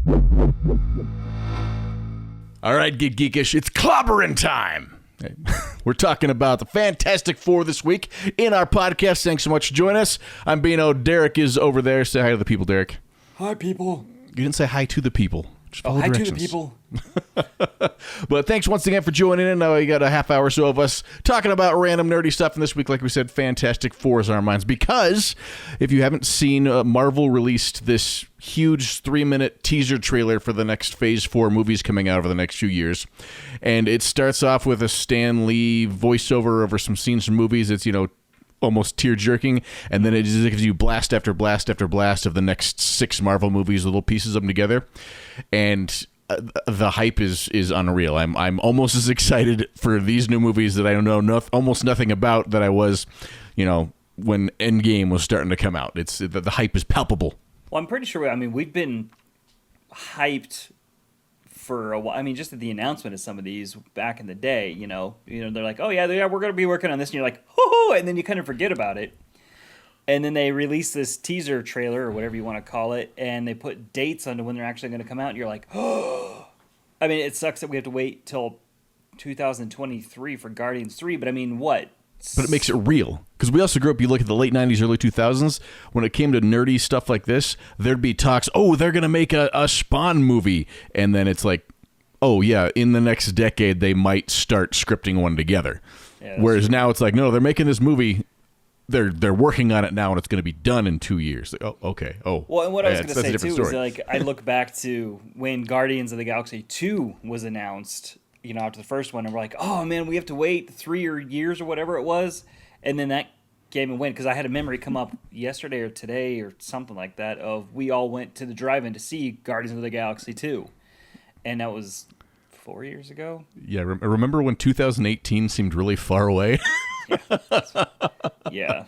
All right, Get Geekish, it's clobbering time. We're talking about the Fantastic Four this week in our podcast. Thanks so much for joining us. I'm Beano. Derek is over there. Say hi to the people, Derek. Hi, people. You didn't say hi to the people. Just follow hi directions. to the people. But thanks once again for joining in. Now we got a half hour or so of us talking about random nerdy stuff. And this week, like we said, Fantastic Four is on our minds. Because if you haven't seen, Marvel released this huge 3-minute teaser trailer for the next Phase 4 movies coming out over the next few years. And it starts off with a Stan Lee voiceover over some scenes from movies. It's, almost tear-jerking, and then it just gives you blast after blast after blast of the next 6 Marvel movies, little pieces of them together, and the hype is unreal. I'm almost as excited for these new movies that I know almost nothing about that I was, when Endgame was starting to come out. It's the hype is palpable. Well, I'm pretty sure. We've been hyped for a while. Just at the announcement of some of these back in the day, they're like, oh yeah, we're going to be working on this, and you're like, hoo-hoo, and then you kind of forget about it. And then they release this teaser trailer or whatever you want to call it, and they put dates on when they're actually going to come out, and you're like, oh. It sucks that we have to wait till 2023 for Guardians 3, but what? But it makes it real. Because we also grew up, you look at the late 90s, early 2000s, when it came to nerdy stuff like this, there'd be talks, oh, they're going to make a Spawn movie. And then it's like, oh, yeah, in the next decade, they might start scripting one together. Yeah, whereas true. Now it's like, no, they're making this movie. They're working on it now, and it's going to be done in 2 years. Like, oh, okay. Oh, well, and what I was going to say, too, is I look back to when Guardians of the Galaxy 2 was announced, after the first one, and we're like, oh, man, we have to wait 3 years or whatever it was. And then that came and went, because I had a memory come up yesterday or today or something like that of we all went to the drive-in to see Guardians of the Galaxy 2. And that was 4 years ago. Yeah, remember when 2018 seemed really far away? Yeah.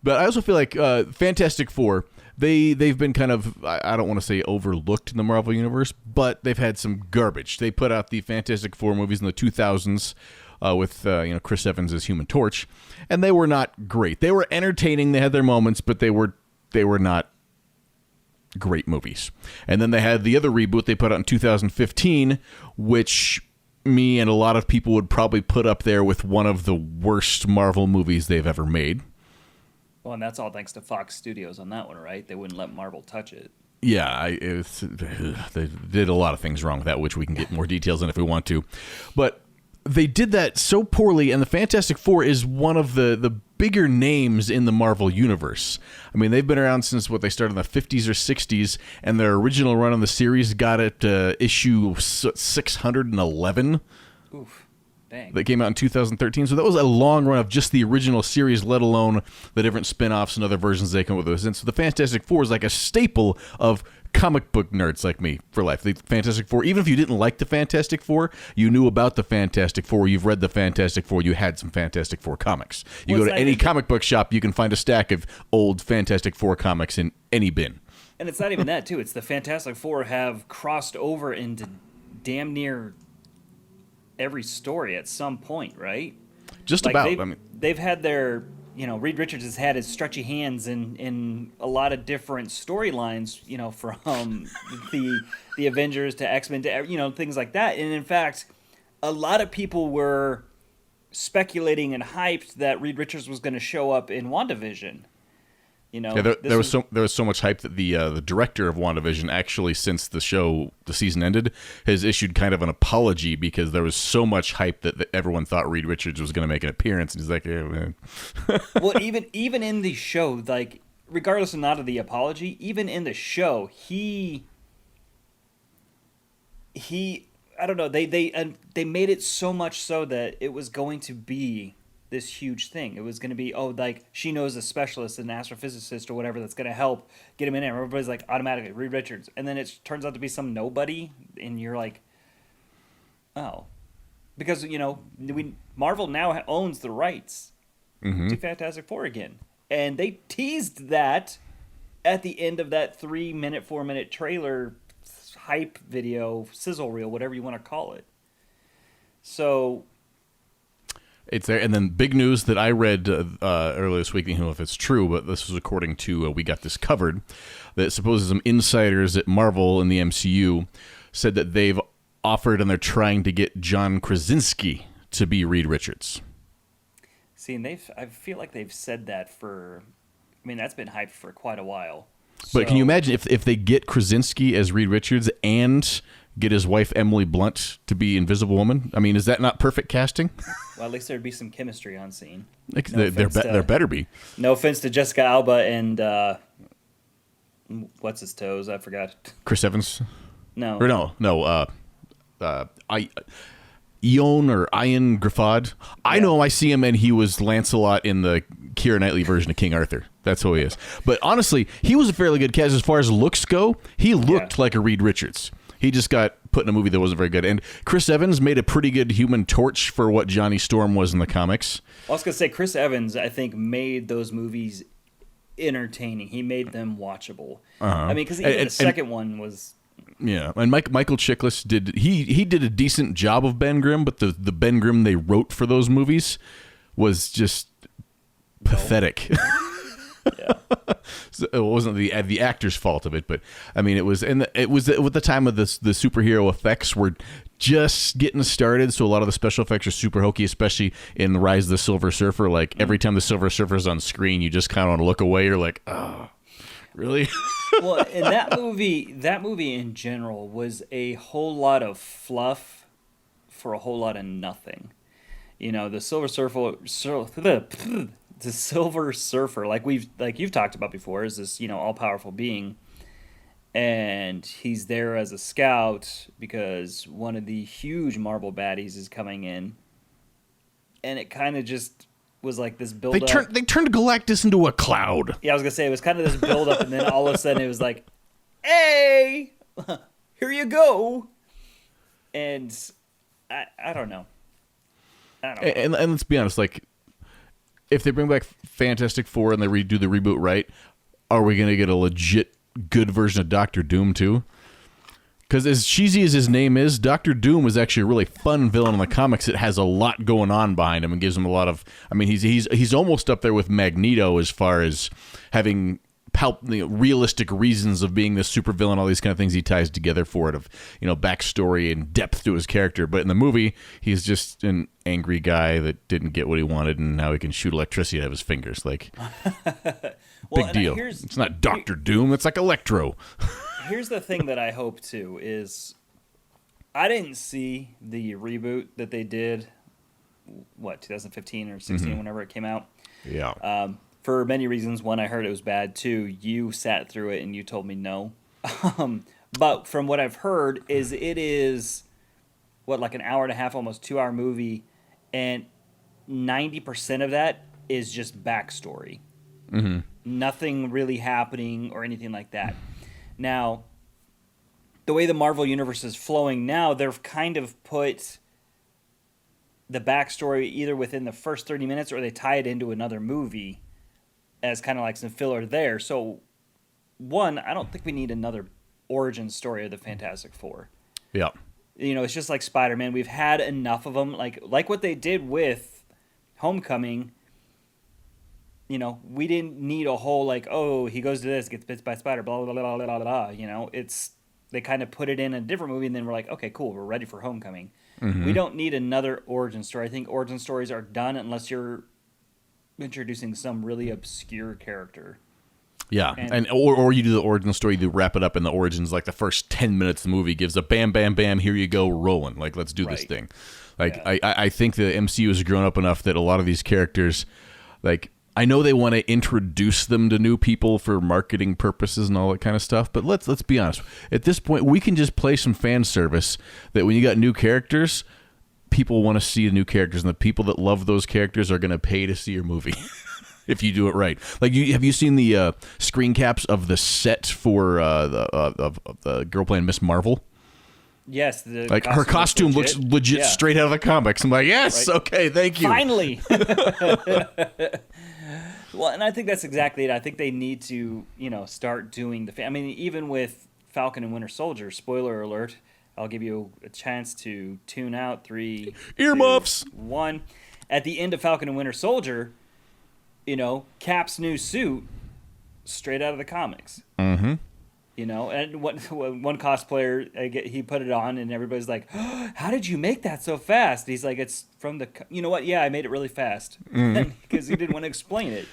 But I also feel like Fantastic Four, they've been kind of, I don't want to say overlooked in the Marvel Universe, but they've had some garbage. They put out the Fantastic Four movies in the 2000s with Chris Evans as Human Torch, and they were not great. They were entertaining, they had their moments, but they were not great movies. And then they had the other reboot they put out in 2015, which me and a lot of people would probably put up there with one of the worst Marvel movies they've ever made. Well, and that's all thanks to Fox Studios on that one, right? They wouldn't let Marvel touch it. Yeah, they did a lot of things wrong with that, which we can get more details in if we want to. But they did that so poorly, and the Fantastic Four is one of the bigger names in the Marvel Universe. They've been around since they started in the 50s or 60s, and their original run on the series got it issue 611. Oof. Dang. That came out in 2013. So that was a long run of just the original series, let alone the different spin-offs and other versions they come up with. And so the Fantastic Four is like a staple of comic book nerds like me for life. The Fantastic Four, even if you didn't like the Fantastic Four, you knew about the Fantastic Four, you've read the Fantastic Four, you had some Fantastic Four comics. You go to any comic book shop, you can find a stack of old Fantastic Four comics in any bin. And it's not even that, too. It's the Fantastic Four have crossed over into damn near every story at some point, right? Just about. They've had their, Reed Richards has had his stretchy hands in a lot of different storylines, from the Avengers to X-Men to, things like that. And in fact, a lot of people were speculating and hyped that Reed Richards was going to show up in WandaVision. There was so much hype that the director of WandaVision actually, since the season ended, has issued kind of an apology because there was so much hype that everyone thought Reed Richards was going to make an appearance, and he's like, "Yeah, man." Well, even in the show, like regardless of not of the apology, even in the show, he I don't know, they made it so much so that it was going to be this huge thing. It was going to be, she knows a specialist, an astrophysicist or whatever that's going to help get him in there. Everybody's like, automatically, Reed Richards. And then it turns out to be some nobody, and you're like, oh. Because, Marvel now owns the rights to Fantastic Four again. And they teased that at the end of that 3-minute, 4-minute trailer hype video, sizzle reel, whatever you want to call it. So... It's there. And then big news that I read earlier this week, I don't know if it's true, but this was according to We Got This Covered, that supposes some insiders at Marvel in the MCU said that they've offered and they're trying to get John Krasinski to be Reed Richards. See, and I feel like they've said that that's been hyped for quite a while. But can you imagine if they get Krasinski as Reed Richards and get his wife Emily Blunt to be Invisible Woman? I mean, is that not perfect casting? Well, at least there'd be some chemistry on scene. There better be. No offense to Jessica Alba and what's his toes? I forgot. Chris Evans? No. Or no. Ian Griffith. I know him. I see him, and he was Lancelot in the Keira Knightley version of King Arthur. That's who he is. But honestly, he was a fairly good cast as far as looks go. He looked like a Reed Richards. He just got put in a movie that wasn't very good. And Chris Evans made a pretty good Human Torch for what Johnny Storm was in the comics. I was going to say, Chris Evans, I think, made those movies entertaining. He made them watchable. I mean, because even the second one was... Yeah, and Michael Chiklis did a decent job of Ben Grimm, but the Ben Grimm they wrote for those movies was just pathetic. Yeah. So it wasn't the actor's fault of it, but I mean it was at the time of the superhero effects were just getting started, so a lot of the special effects are super hokey, especially in Rise of the Silver Surfer. Like every time the Silver Surfer's on screen, you just kind of want to look away. You're like, oh, really? Well, and that movie in general was a whole lot of fluff for a whole lot of nothing. You know, the Silver Surfer, like you've talked about before, is this, all powerful being, and he's there as a scout because one of the huge Marvel baddies is coming in, and it kind of just was like this build up. They turned Galactus into a cloud. Yeah, I was gonna say it was kind of this build up, and then all of a sudden it was like, "Hey, here you go," and I don't know. And let's be honest, like if they bring back Fantastic Four and they redo the reboot right, are we gonna get a legit good version of Doctor Doom too? Because as cheesy as his name is, Doctor Doom is actually a really fun villain in the comics. It has a lot going on behind him and gives him a lot of... I mean, he's almost up there with Magneto as far as having realistic reasons of being this super villain, all these kind of things he ties together for it, of backstory and depth to his character. But in the movie, he's just an angry guy that didn't get what he wanted, and now he can shoot electricity out of his fingers. Like, big deal. It's not Doctor Doom. It's like Electro. Here's the thing that I hope too is I didn't see the reboot that they did 2015 or 16 whenever it came out. Yeah. For many reasons. One, I heard it was bad. Two, you sat through it and you told me no. But from what I've heard is it is like an hour and a half, almost 2-hour movie, and 90% of that is just backstory. Mm-hmm. Nothing really happening or anything like that. Now, the way the Marvel Universe is flowing now, they've kind of put the backstory either within the first 30 minutes or they tie it into another movie as kind of like some filler there. So, one, I don't think we need another origin story of the Fantastic Four. Yeah. It's just like Spider-Man. We've had enough of them. Like what they did with Homecoming. We didn't need a whole he goes to this, gets bit by a spider, blah, blah, blah, blah, blah, blah. They kind of put it in a different movie, and then we're like, okay, cool, we're ready for Homecoming. Mm-hmm. We don't need another origin story. I think origin stories are done unless you're introducing some really obscure character. Yeah, or you do the origin story, you wrap it up in the origins, like the first 10 minutes of the movie gives a bam, bam, bam, here you go, we're rolling. Like, let's do this thing. Like, yeah. I think the MCU has grown up enough that a lot of these characters, like... I know they want to introduce them to new people for marketing purposes and all that kind of stuff, but let's be honest. At this point, we can just play some fan service that when you got new characters, people want to see the new characters, and the people that love those characters are going to pay to see your movie if you do it right. Like, have you seen the screen caps of the set for the girl playing Miss Marvel? Yes, her costume looks legit straight out of the comics. I'm like, yes, right. Okay, thank you. Finally. Well, and I think that's exactly it. I think they need to, start doing even with Falcon and Winter Soldier, spoiler alert, I'll give you a chance to tune out. 3, earmuffs. 2, 1. at the end of Falcon and Winter Soldier, Cap's new suit, straight out of the comics. Mm-hmm. And one cosplayer, he put it on, and everybody's like, oh, "How did you make that so fast?" He's like, "It's from the." You know what? Yeah, I made it really fast because he didn't want to explain it.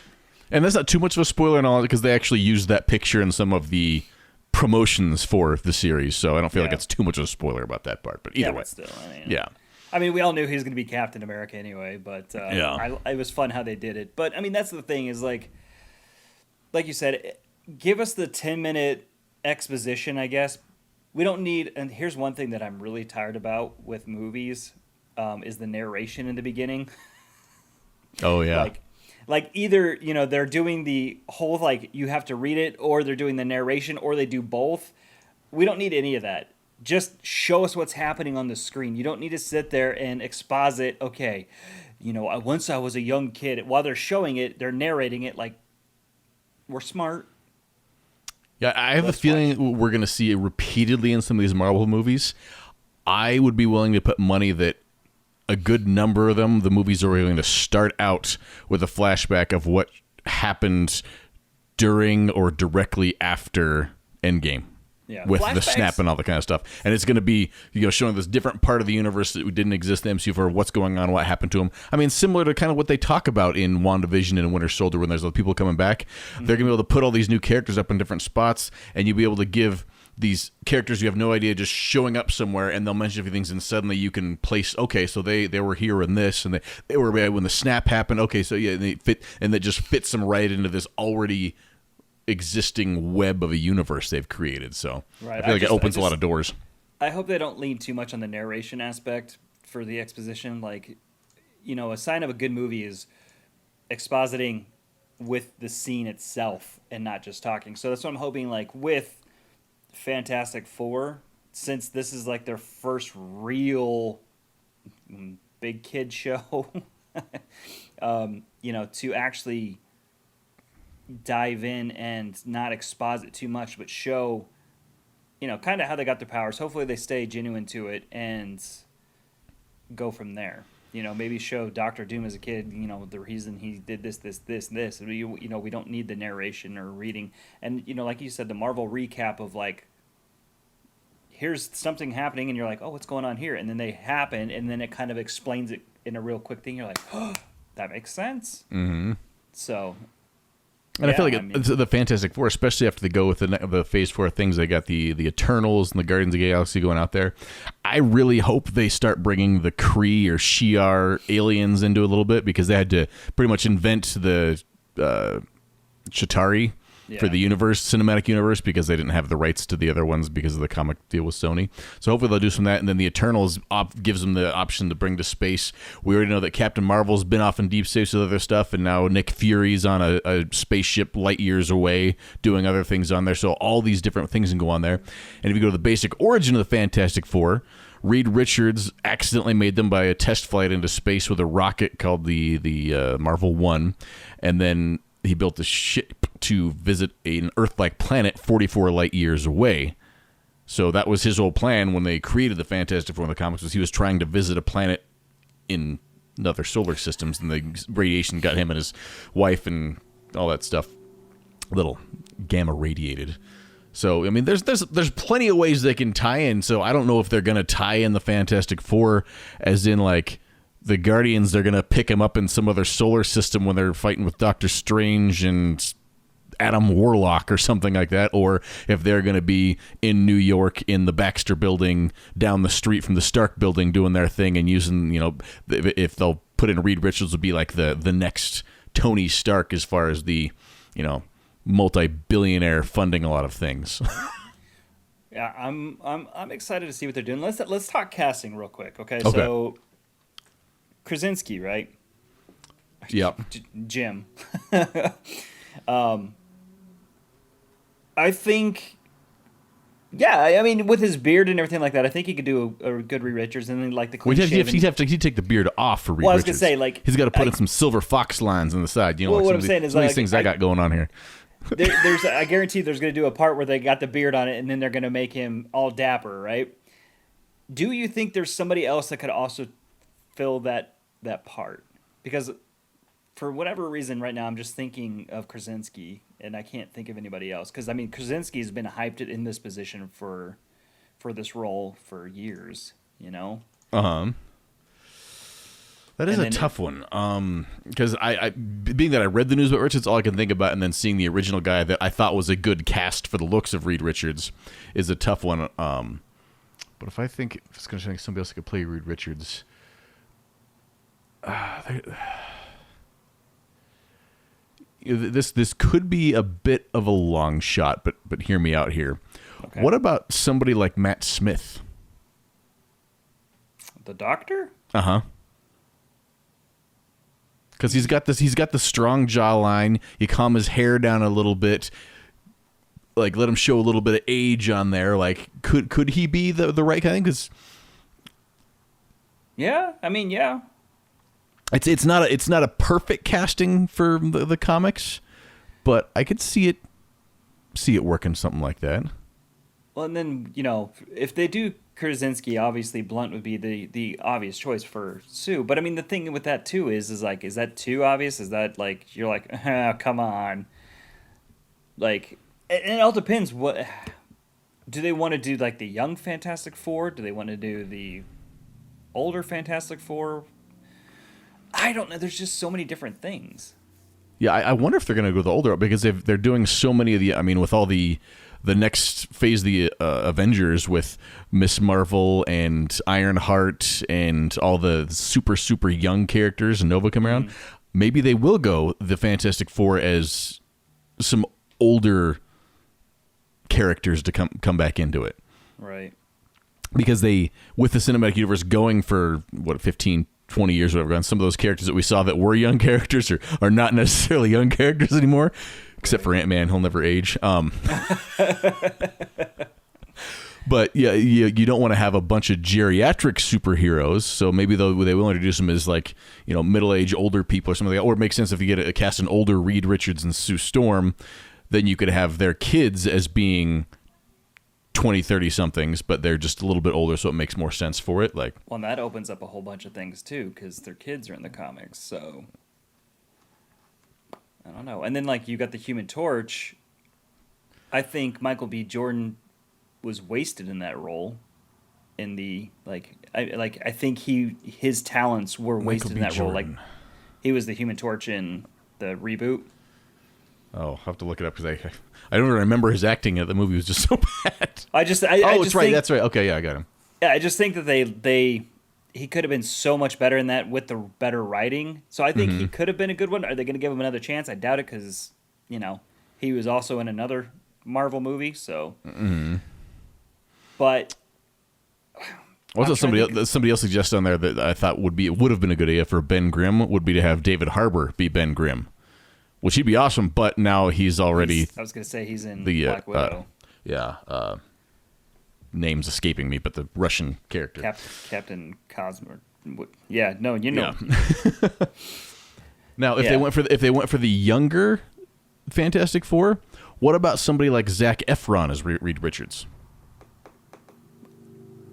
And that's not too much of a spoiler and all, because they actually used that picture in some of the promotions for the series, so I don't feel like it's too much of a spoiler about that part. But either way, but still, I mean, we all knew he was going to be Captain America anyway, but it was fun how they did it. But I mean, that's the thing is like you said, give us the 10-minute exposition, I guess. We don't need, and here's one thing that I'm really tired about with movies, is the narration in the beginning. Oh yeah. Like either, they're doing the whole, like, you have to read it, or they're doing the narration, or they do both. We don't need any of that. Just show us what's happening on the screen. You don't need to sit there and exposit, okay, once I was a young kid. While they're showing it, they're narrating it like, we're smart. Yeah, I have a feeling we're going to see it repeatedly in some of these Marvel movies. I would be willing to put money that a good number of them, the movies are going to start out with a flashback of what happened during or directly after Endgame. Yeah. With the snap and all that kind of stuff. And it's going to be, showing this different part of the universe that didn't exist in the MCU for what's going on, what happened to them. I mean, similar to kind of what they talk about in WandaVision and Winter Soldier when there's other people coming back. Mm-hmm. They're going to be able to put all these new characters up in different spots, and you'll be able to give these characters you have no idea just showing up somewhere, and they'll mention a few things, and suddenly you can place, okay, so they were here in this, and they were when the snap happened, okay, so yeah, they fit, and that just fits them right into this already existing web of a universe they've created. So right. I feel like it opens a lot of doors. I hope they don't lean too much on the narration aspect for the exposition. Like, a sign of a good movie is expositing with the scene itself and not just talking. So that's what I'm hoping, like, with Fantastic Four, since this is like their first real big kid show, to actually dive in and not exposit too much, but show, kind of how they got their powers. Hopefully they stay genuine to it and go from there. Maybe show Doctor Doom as a kid, the reason he did this. We don't need the narration or reading. And, like you said, the Marvel recap of like, here's something happening, and you're like, oh, what's going on here? And then they happen, and then it kind of explains it in a real quick thing. You're like, oh, that makes sense. Mm-hmm. So... And I feel like the Fantastic Four, especially after they go with the Phase 4 things, they got the Eternals and the Guardians of the Galaxy going out there. I really hope they start bringing the Kree or Shi'ar aliens into a little bit, because they had to pretty much invent the Chitauri for the cinematic universe, because they didn't have the rights to the other ones because of the comic deal with Sony. So hopefully they'll do some of that, and then the Eternals gives them the option to bring to space. We already know that Captain Marvel's been off in deep space with other stuff, and now Nick Fury's on a spaceship light years away doing other things on there. So all these different things can go on there. And if you go to the basic origin of the Fantastic Four, Reed Richards accidentally made them by a test flight into space with a rocket called the Marvel 1, and then he built a ship to visit an Earth-like planet 44 light years away. So that was his whole plan when they created the Fantastic Four in the comics, was he was trying to visit a planet in other solar systems, and the radiation got him and his wife and all that stuff a little gamma radiated. So, I mean, there's plenty of ways they can tie in, so I don't know if they're going to tie in the Fantastic Four as in, like, the Guardians, they're going to pick him up in some other solar system when they're fighting with Doctor Strange and Adam Warlock or something like that, or if they're going to be in New York in the Baxter building down the street from the Stark building doing their thing and using, if they'll put in Reed Richards would be like the next Tony Stark as far as the, multi-billionaire funding a lot of things. Yeah, I'm excited to see what they're doing. Let's talk casting real quick, okay? So Krasinski, right? Yep. Jim. I think, I mean, with his beard and everything like that, I think he could do a good Reed Richards, and then like the clean shaven. He'd take the beard off for Reed Richards. Well, I was gonna say, like, he's got to put in some silver fox lines on the side. What I'm saying is, some of these things I got going on here. I guarantee there's going to do a part where they got the beard on it, and then they're going to make him all dapper, right? Do you think there's somebody else that could also fill that part? because for whatever reason right now I'm just thinking of Krasinski and I can't think of anybody else. Because I mean Krasinski's been hyped in this position for this role for years, you know. That is a tough one. Because I being that I read the news about Richards, all I can think about, and then seeing the original guy that I thought was a good cast for the looks of Reed Richards, is a tough one. But if it's going to think somebody else could play Reed Richards, this could be a bit of a long shot. But hear me out here. Okay. What about somebody like Matt Smith? The Doctor? Uh-huh. Because he's got the strong jawline. You calm his hair down a little bit, like let him show a little bit of age on there. Like, could he be the right kind? Because yeah, I mean, yeah, it's not a perfect casting for the comics, but I could see it working something like that. Well, and then if they do Krasinski, obviously Blunt would be the obvious choice for Sue. But I mean, the thing with that too is that too obvious? Is that like you're like, oh, come on? Like, it all depends. What do they want to do? Like the young Fantastic Four? Do they want to do the older Fantastic Four? I don't know. There's just so many different things. Yeah, I wonder if they're going to go the older because they're doing so many of the. I mean, with all the next phase of the Avengers with Miss Marvel and Ironheart and all the super young characters and Nova come around, maybe they will go the Fantastic Four as some older characters to come back into it. Right. Because they, with the cinematic universe going for, 15, 20 years or whatever, and some of those characters that we saw that were young characters are not necessarily young characters anymore. Except for Ant-Man, he'll never age. But yeah, you don't want to have a bunch of geriatric superheroes. So maybe they will introduce them as like middle-aged older people or something like that. Or it makes sense if you get cast an older Reed Richards and Sue Storm, then you could have their kids as being 20, 30 somethings, but they're just a little bit older, so it makes more sense for it. Like, well, and that opens up a whole bunch of things too, because their kids are in the comics, so. I don't know. And then, like, you got the Human Torch. I think Michael B. Jordan was wasted in that role. In the I think his talents were wasted in that role. Like, he was the Human Torch in the reboot. Oh, I'll have to look it up because I don't remember his acting. The movie was just so bad. That's right. That's right. Okay, yeah, I got him. Yeah, I just think that he could have been so much better in that with the better writing. So I think he could have been a good one. Are they going to give him another chance? I doubt it because, he was also in another Marvel movie. So, but also somebody else suggested on there that I thought would have been a good idea for Ben Grimm would be to have David Harbour be Ben Grimm, which he'd be awesome. But now he's already. I was going to say he's in Black Widow. Name's escaping me, but the Russian character, Captain Cosmo. Yeah, no, Yeah. Now, if they went for the younger Fantastic Four, what about somebody like Zac Efron as Reed Richards?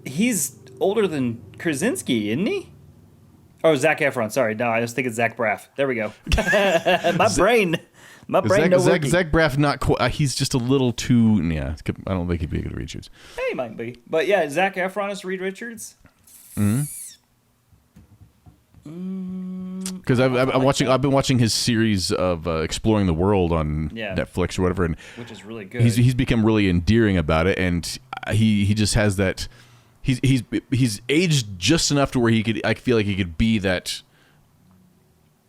He's older than Krasinski, isn't he? Oh, Zac Efron. Sorry, no, I was thinking Zach Braff. There we go. My brain. Zach Braff, not quite. He's just a little too. Yeah, I don't think he'd be a good Reed Richards. He might be, but yeah, Zac Efron is Reed Richards. Because I've been watching his series of Exploring the World on Netflix or whatever, and which is really good. He's become really endearing about it, and he just has that. He's aged just enough to where I feel like he could be that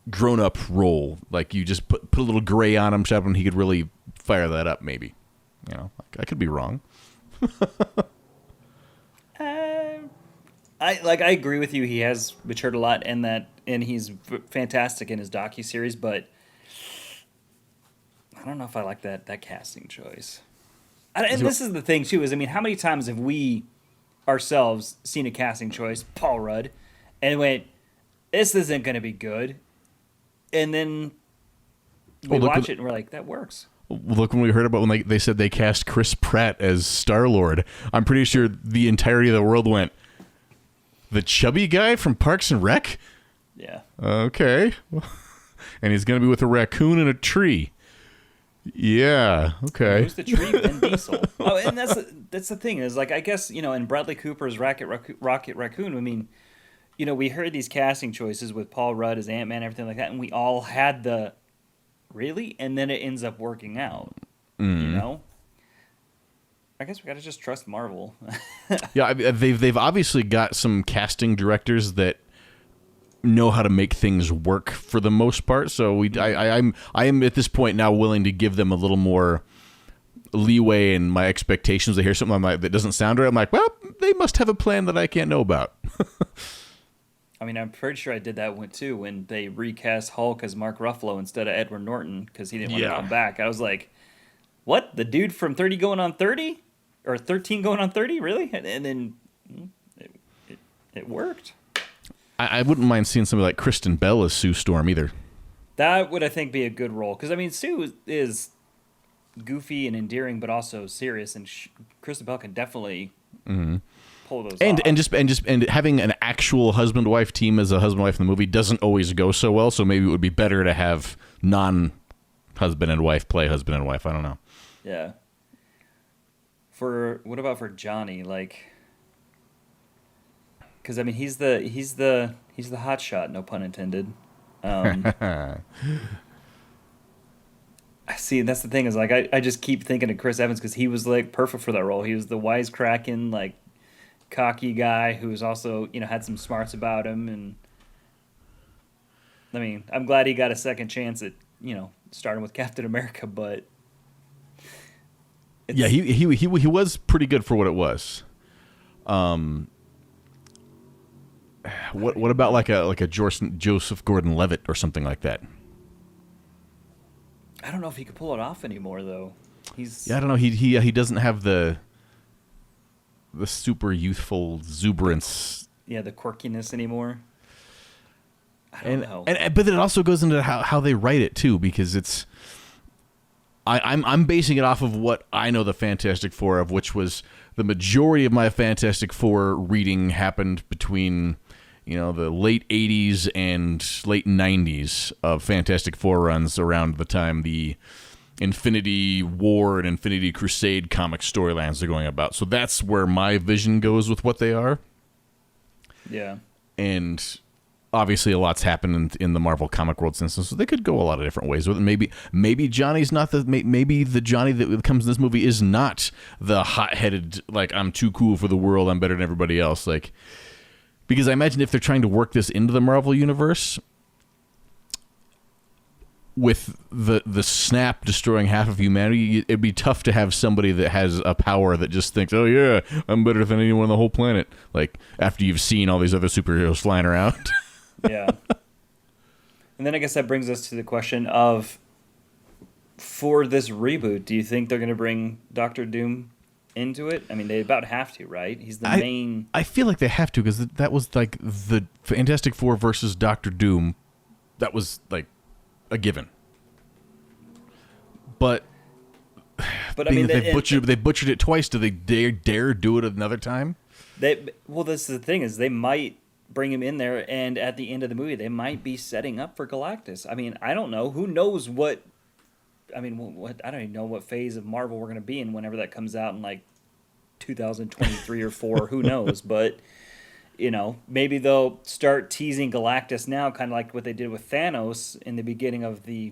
grown-up role. Like you just put a little gray on him, and he could really fire that up. Maybe, I could be wrong. I agree with you. He has matured a lot, and he's fantastic in his docuseries. But I don't know if I like that casting choice. And this is the thing too: is how many times have we ourselves seen a casting choice, Paul Rudd, and went, "This isn't going to be good," and then we watch it and we're like, "That works." Look, when we heard about when they said they cast Chris Pratt as Star-Lord, I'm pretty sure the entirety of the world went, "The chubby guy from Parks and Rec?" Yeah. Okay. And he's going to be with a raccoon in a tree. Yeah. Okay. Who's the tree? Vin Diesel. Oh, and that's the thing is, like, I guess, in Bradley Cooper's Rocket Raccoon, I mean, we heard these casting choices with Paul Rudd as Ant-Man and everything like that, and we all had the really, and then it ends up working out. I guess we got to just trust Marvel. Yeah, they've obviously got some casting directors that know how to make things work for the most part. So I am at this point now willing to give them a little more leeway in my expectations. I hear something that doesn't sound right. I'm like, well, they must have a plan that I can't know about. I mean, I'm pretty sure I did that one too when they recast Hulk as Mark Ruffalo instead of Edward Norton because he didn't want to come back. I was like, what? The dude from 30 going on 30? Or 13 going on 30? Really? And then it worked. I wouldn't mind seeing somebody like Kristen Bell as Sue Storm either. That would, I think, be a good role. Because, I mean, Sue is goofy and endearing, but also serious. And Kristen Bell can definitely pull those off. And having an actual husband-wife team as a husband-wife in the movie doesn't always go so well. So maybe it would be better to have non-husband and wife play husband and wife. I don't know. Yeah. What about for Johnny? Like, because I mean, he's the hot shot, no pun intended. See, that's the thing is like I just keep thinking of Chris Evans because he was like perfect for that role. He was the wisecracking, like cocky guy who was also had some smarts about him, and I mean, I'm glad he got a second chance at starting with Captain America, but. Yeah, he was pretty good for what it was. What about like a Joseph Gordon-Levitt or something like that? I don't know if he could pull it off anymore though. I don't know. He doesn't have the super youthful exuberance. Yeah, the quirkiness anymore. I don't know. But it also goes into how they write it too, because it's. I'm basing it off of what I know the Fantastic Four of, which was the majority of my Fantastic Four reading happened between, the late 80s and late 90s of Fantastic Four runs around the time the Infinity War and Infinity Crusade comic storylines are going about. So that's where my vision goes with what they are. Yeah. And obviously a lot's happened in the Marvel comic world since, so they could go a lot of different ways with it. Maybe Johnny's not maybe the Johnny that comes in this movie is not the hot-headed, like, I'm too cool for the world, I'm better than everybody else. Like, because I imagine if they're trying to work this into the Marvel universe with the snap destroying half of humanity, it'd be tough to have somebody that has a power that just thinks, oh yeah, I'm better than anyone on the whole planet. Like, after you've seen all these other superheroes flying around. Yeah. And then I guess that brings us to the question of, for this reboot, do you think they're going to bring Doctor Doom into it? I mean, they about have to, right? He's the main... I feel like they have to, because that was like the Fantastic Four versus Doctor Doom. That was like a given. But I mean, they butchered it twice. Do they dare do it another time? Well, this is the thing, is they might bring him in there, and at the end of the movie, they might be setting up for Galactus. I mean, I don't know. Who knows what... I mean, I don't even know what phase of Marvel we're going to be in whenever that comes out in, like, 2023 or 4. Who knows? But, maybe they'll start teasing Galactus now, kind of like what they did with Thanos in the beginning of the,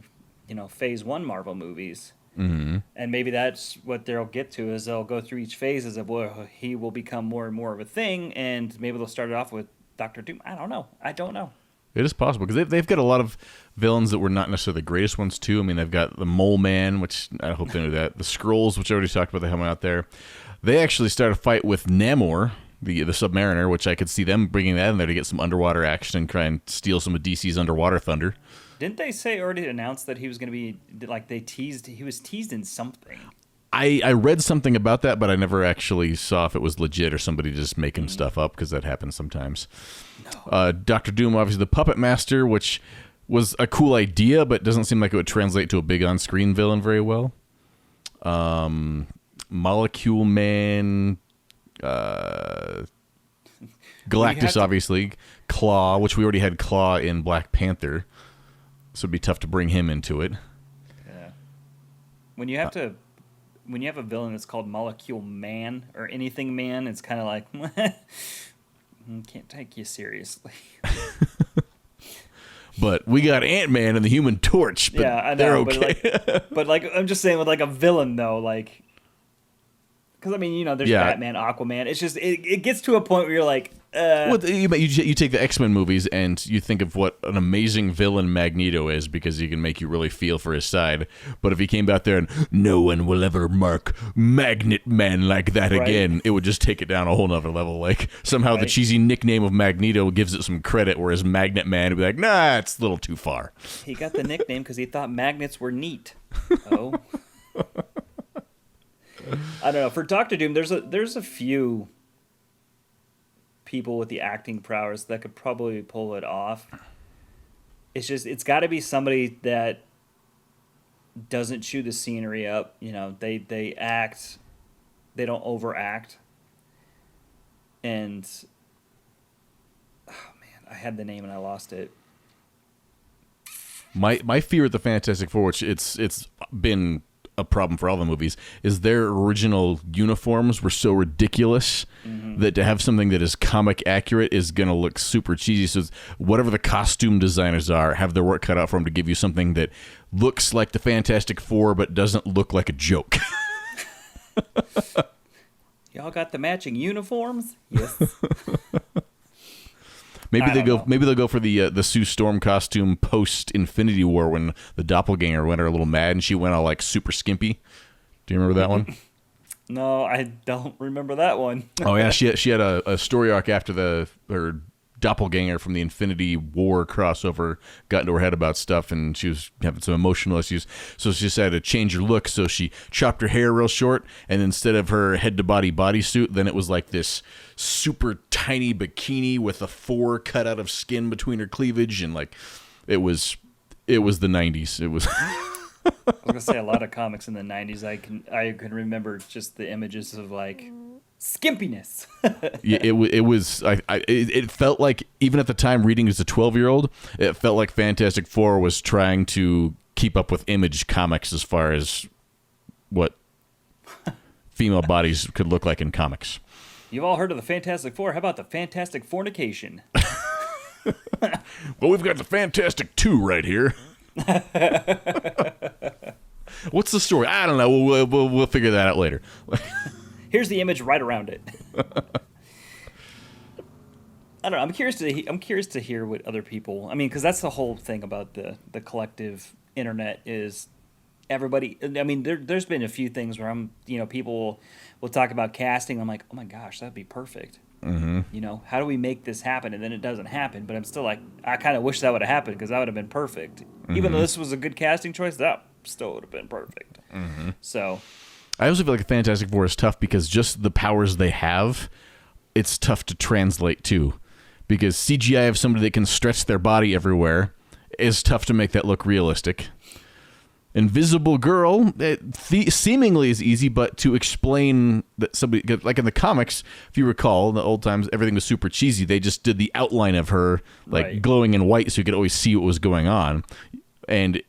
Phase 1 Marvel movies. Mm-hmm. And maybe that's what they'll get to, is they'll go through each phases of where he will become more and more of a thing, and maybe they'll start it off with Doctor Doom. I don't know. It is possible, because they've got a lot of villains that were not necessarily the greatest ones, too. I mean, they've got the Mole Man, which I hope they do that. The Skrulls, which I already talked about, they coming out there. They actually start a fight with Namor, the Submariner, which I could see them bringing that in there to get some underwater action and try and steal some of DC's underwater thunder. Didn't they already announce that he was going to be, like, he was teased in something? I read something about that, but I never actually saw if it was legit or somebody just making stuff up, because that happens sometimes. No. Dr. Doom, obviously the Puppet Master, which was a cool idea, but doesn't seem like it would translate to a big on-screen villain very well. Molecule Man. Galactus, obviously. Claw, which we already had Claw in Black Panther. So it'd be tough to bring him into it. Yeah. When you have a villain that's called Molecule Man or Anything Man, it's kind of like, can't take you seriously. But we got Ant-Man and the Human Torch. But yeah, I know. They're okay. But I'm just saying with like a villain though, like, because I mean, there's Batman, Aquaman. It's just it gets to a point where you're like, Well, you take the X-Men movies and you think of what an amazing villain Magneto is because he can make you really feel for his side. But if he came out there and no one will ever mark Magnet Man like that again, it would just take it down a whole nother level. Like somehow the cheesy nickname of Magneto gives it some credit, whereas Magnet Man would be like, nah, it's a little too far. He got the nickname because he thought magnets were neat. Oh. I don't know. For Doctor Doom, there's a few people with the acting prowess that could probably pull it off. It's got to be somebody that doesn't chew the scenery up. They act, they don't overact. And oh man, I had the name and I lost it. My fear with the Fantastic Four, which it's been a problem for all the movies, is their original uniforms were so ridiculous that to have something that is comic accurate is going to look super cheesy. So whatever the costume designers are, have their work cut out for them to give you something that looks like the Fantastic Four but doesn't look like a joke. Y'all got the matching uniforms? Yes. Maybe they'll go for the Sue Storm costume post Infinity War when the doppelganger went her a little mad and she went all like super skimpy. Do you remember that one? No, I don't remember that one. Oh yeah, she had a story arc after her doppelganger from the Infinity War crossover got into her head about stuff, and she was having some emotional issues. So she decided to change her look. So she chopped her hair real short, and instead of her head to body bodysuit, then it was like this super tiny bikini with a 4 cut out of skin between her cleavage, and like it was the 90s. It was. I was gonna say a lot of comics in the 90s. I can remember just the images of like skimpiness. Yeah, it was. It felt like, even at the time, reading as a 12-year-old, it felt like Fantastic Four was trying to keep up with Image Comics as far as what female bodies could look like in comics. You've all heard of the Fantastic Four. How about the Fantastic Fornication? Well, we've got the Fantastic 2 right here. What's the story? I don't know. We'll figure that out later. Here's the image right around it. I don't know. I'm curious to hear what other people. I mean, because that's the whole thing about the collective internet is everybody. I mean, there's been a few things where people will talk about casting. I'm like, oh my gosh, that'd be perfect. Mm-hmm. How do we make this happen? And then it doesn't happen. But I'm still like, I kind of wish that would have happened because that would have been perfect. Mm-hmm. Even though this was a good casting choice, that still would have been perfect. Mm-hmm. So. I also feel like the Fantastic Four is tough because just the powers they have, it's tough to translate to. Because CGI of somebody that can stretch their body everywhere is tough to make that look realistic. Invisible Girl, seemingly is easy, but to explain that somebody, like in the comics, if you recall, in the old times, everything was super cheesy. They just did the outline of her, like glowing in white, so you could always see what was going on. And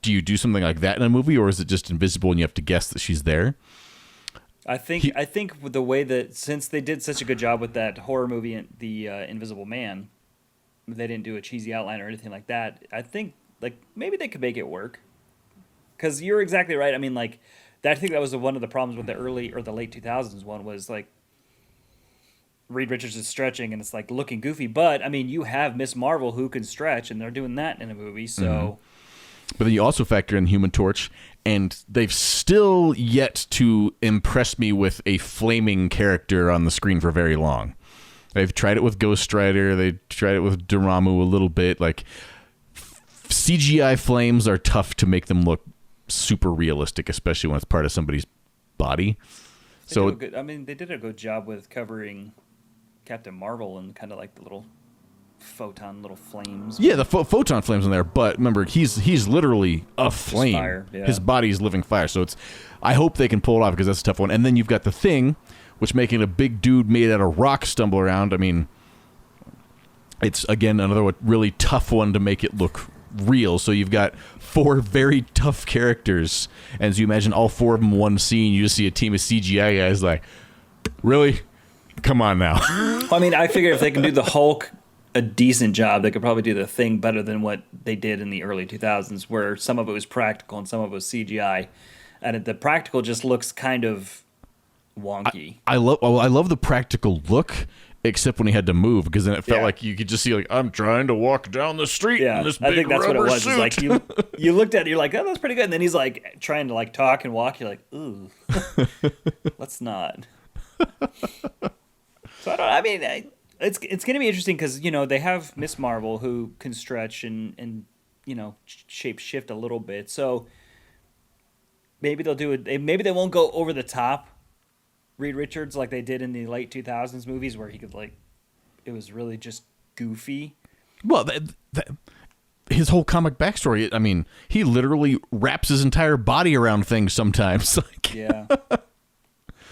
do you do something like that in a movie, or is it just invisible and you have to guess that she's there? I think with the way that, since they did such a good job with that horror movie, The Invisible Man, they didn't do a cheesy outline or anything like that. I think like maybe they could make it work. Because you're exactly right. I mean, like, I think that was one of the problems with the early or the late 2000s one was like Reed Richards is stretching and it's like looking goofy. But I mean, you have Miss Marvel who can stretch, and they're doing that in a movie. So. Mm-hmm. But then you also factor in Human Torch, and they've still yet to impress me with a flaming character on the screen for very long. They've tried it with Ghost Rider. They tried it with Dormammu a little bit. Like, CGI flames are tough to make them look super realistic, especially when it's part of somebody's body. They did a good job with covering Captain Marvel and kind of like the little photon little flames. Yeah, the photon flames in there, but remember, he's literally a flame. Fire, yeah. His body's living fire, so I hope they can pull it off because that's a tough one. And then you've got the Thing, which making a big dude made out of rock stumble around. I mean, it's, again, another really tough one to make it look real. So you've got 4 very tough characters, and as you imagine all 4 of them in one scene, you just see a team of CGI guys like, really? Come on now. I mean, I figure if they can do the Hulk a decent job, they could probably do the Thing better than what they did in the early 2000s, where some of it was practical and some of it was CGI, and the practical just looks kind of wonky. I love the practical look, except when he had to move, because then it felt like you could just see, like, I'm trying to walk down the street in this big I think that's what it was. suit. It's like you looked at it, you're like, oh, that's pretty good, and then he's like trying to like talk and walk. You're like, ooh, let's not. So it's going to be interesting because, you know, they have Miss Marvel who can stretch and you know, shape shift a little bit. So maybe they'll do it. Maybe they won't go over the top Reed Richards like they did in the late 2000s movies where he could, like, it was really just goofy. Well, his whole comic backstory, I mean, he literally wraps his entire body around things sometimes. Yeah.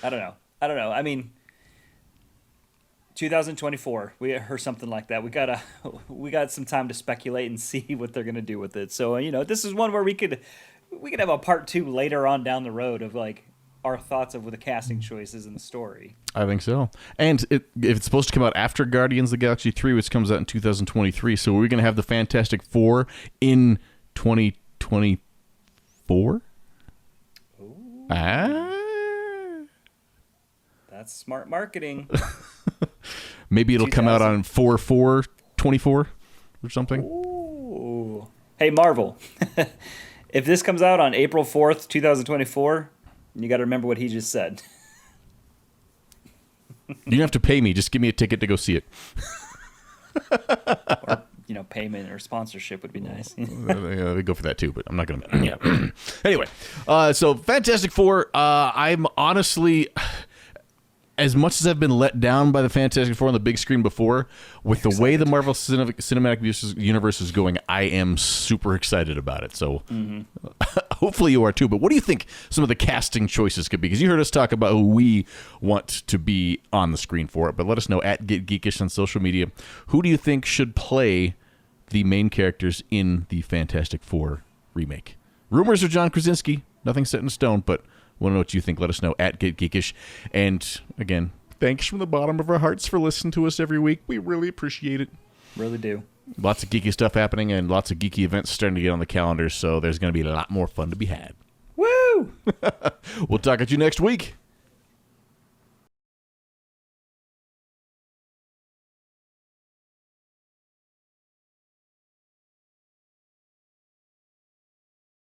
I don't know. I mean, 2024, we heard something like that. We got some time to speculate and see what they're gonna do with it. So, you know, this is one where we could have a part 2 later on down the road of like our thoughts of the casting choices in the story. I think so. And if it's supposed to come out after Guardians of the Galaxy 3, which comes out in 2023, so we're gonna have the Fantastic Four in 2024. That's smart marketing. Maybe it'll come out on 4/4/24 or something. Ooh. Hey, Marvel. If this comes out on April 4th, 2024, you got to remember what he just said. You don't have to pay me. Just give me a ticket to go see it. Or, you know, payment or sponsorship would be nice. We go for that too, but I'm not going to. Yeah. Anyway, so Fantastic Four. I'm honestly, as much as I've been let down by the Fantastic Four on the big screen before, with the way the Marvel Cinematic Universe is going, I am super excited about it. So hopefully you are too. But what do you think some of the casting choices could be? Because you heard us talk about who we want to be on the screen for it. But let us know at Get Geekish on social media. Who do you think should play the main characters in the Fantastic Four remake? Rumors are John Krasinski. Nothing set in stone, but want to know what you think. Let us know at Get Geekish. And again, thanks from the bottom of our hearts for listening to us every week. We really appreciate it. Really do. Lots of geeky stuff happening and lots of geeky events starting to get on the calendar, so there's going to be a lot more fun to be had. Woo! We'll talk at you next week.